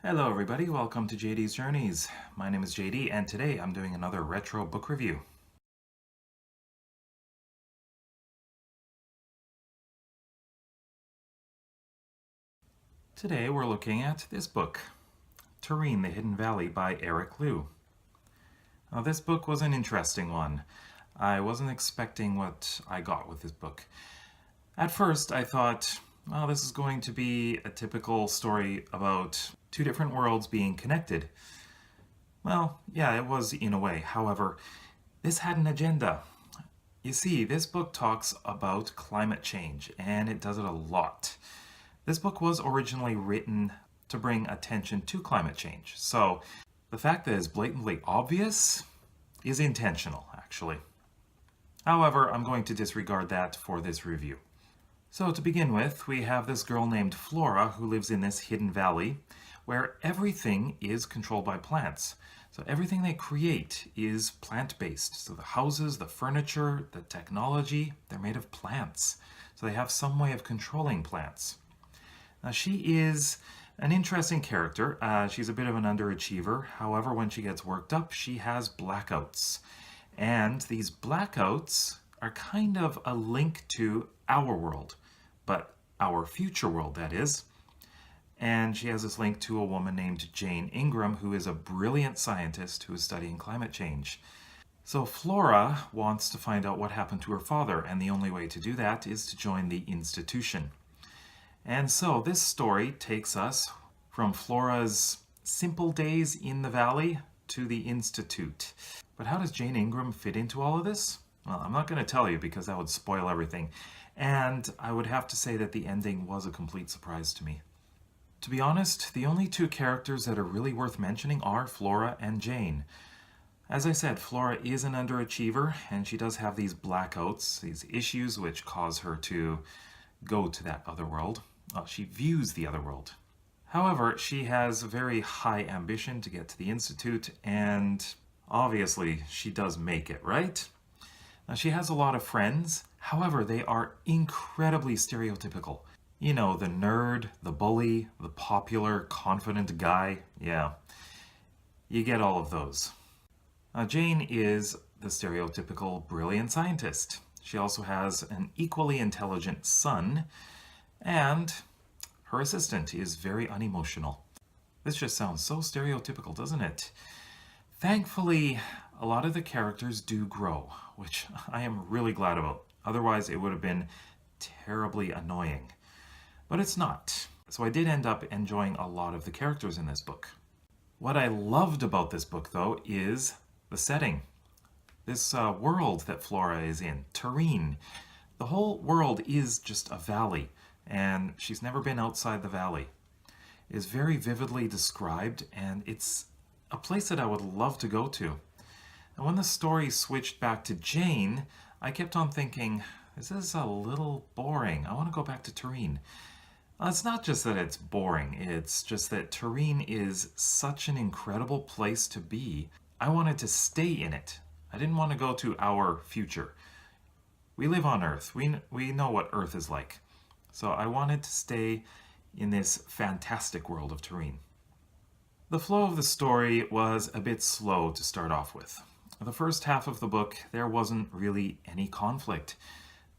Hello everybody, welcome to JD's Journeys. My name is JD and today I'm doing another retro book review. Today we're looking at this book, Terrene, the Hidden Valley by Eric Liu. Now this book was an interesting one. I wasn't expecting what I got with this book. At first I thought, well, this is going to be a typical story about two different worlds being connected. Well, yeah, it was in a way. However, this had an agenda. You see, this book talks about climate change, and it does it a lot. This book was originally written to bring attention to climate change, so the fact that it's blatantly obvious is intentional, actually. However, I'm going to disregard that for this review. So to begin with, we have this girl named Flora who lives in this hidden valley where everything is controlled by plants. So everything they create is plant-based. So the houses, the furniture, the technology, they're made of plants. So they have some way of controlling plants. Now she is an interesting character. She's a bit of an underachiever. However, when she gets worked up, she has blackouts. And these blackouts are kind of a link to our world, but our future world, that is. And she has this link to a woman named Jane Ingram, who is a brilliant scientist who is studying climate change. So Flora wants to find out what happened to her father, and the only way to do that is to join the institution. And so this story takes us from Flora's simple days in the valley to the institute. But how does Jane Ingram fit into all of this? Well, I'm not going to tell you because that would spoil everything. And I would have to say that the ending was a complete surprise to me. To be honest, the only two characters that are really worth mentioning are Flora and Jane. As I said, Flora is an underachiever, and she does have these blackouts, these issues which cause her to go to that other world. Well, she views the other world. However, she has very high ambition to get to the Institute, and obviously she does make it, right? Now, she has a lot of friends, however, they are incredibly stereotypical. You know, the nerd, the bully, the popular, confident guy. Yeah, you get all of those. Now, Jane is the stereotypical brilliant scientist. She also has an equally intelligent son, and her assistant is very unemotional. This just sounds so stereotypical, doesn't it? Thankfully, a lot of the characters do grow, which I am really glad about. Otherwise, it would have been terribly annoying. But it's not. So I did end up enjoying a lot of the characters in this book. What I loved about this book, though, is the setting. This world that Flora is in, Terrene. The whole world is just a valley, and she's never been outside the valley. It is very vividly described, and it's a place that I would love to go to. And when the story switched back to Jane, I kept on thinking, this is a little boring. I want to go back to Terrene. Well, it's not just that it's boring, it's just that Terrene is such an incredible place to be. I wanted to stay in it. I didn't want to go to our future. We live on Earth. We know what Earth is like. So I wanted to stay in this fantastic world of Terrene. The flow of the story was a bit slow to start off with. The first half of the book, there wasn't really any conflict.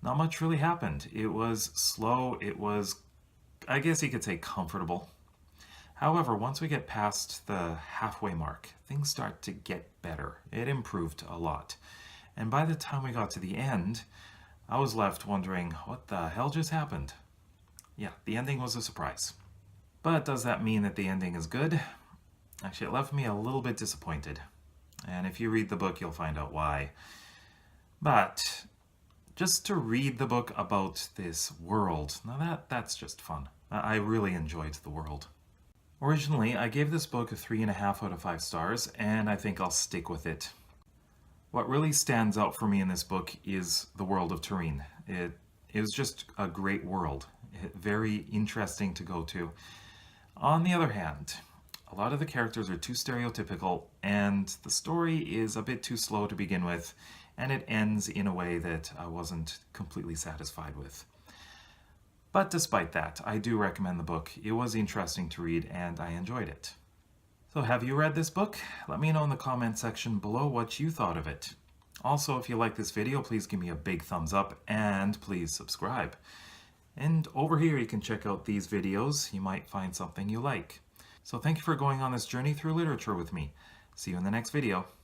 Not much really happened. It was slow, it was, I guess you could say, comfortable. However, once we get past the halfway mark, things start to get better. It improved a lot. And by the time we got to the end, I was left wondering, what the hell just happened? Yeah, the ending was a surprise. But does that mean that the ending is good? Actually, it left me a little bit disappointed. And if you read the book, you'll find out why. But just to read the book about this world, now that's just fun. I really enjoyed the world. Originally, I gave this book a 3.5 out of 5 stars, and I think I'll stick with it. What really stands out for me in this book is the world of Terrene. It was just a great world, very interesting to go to. On the other hand, a lot of the characters are too stereotypical, and the story is a bit too slow to begin with, and it ends in a way that I wasn't completely satisfied with. But despite that, I do recommend the book. It was interesting to read and I enjoyed it. So have you read this book? Let me know in the comment section below what you thought of it. Also, if you like this video, please give me a big thumbs up and please subscribe. And over here you can check out these videos. You might find something you like. So thank you for going on this journey through literature with me. See you in the next video.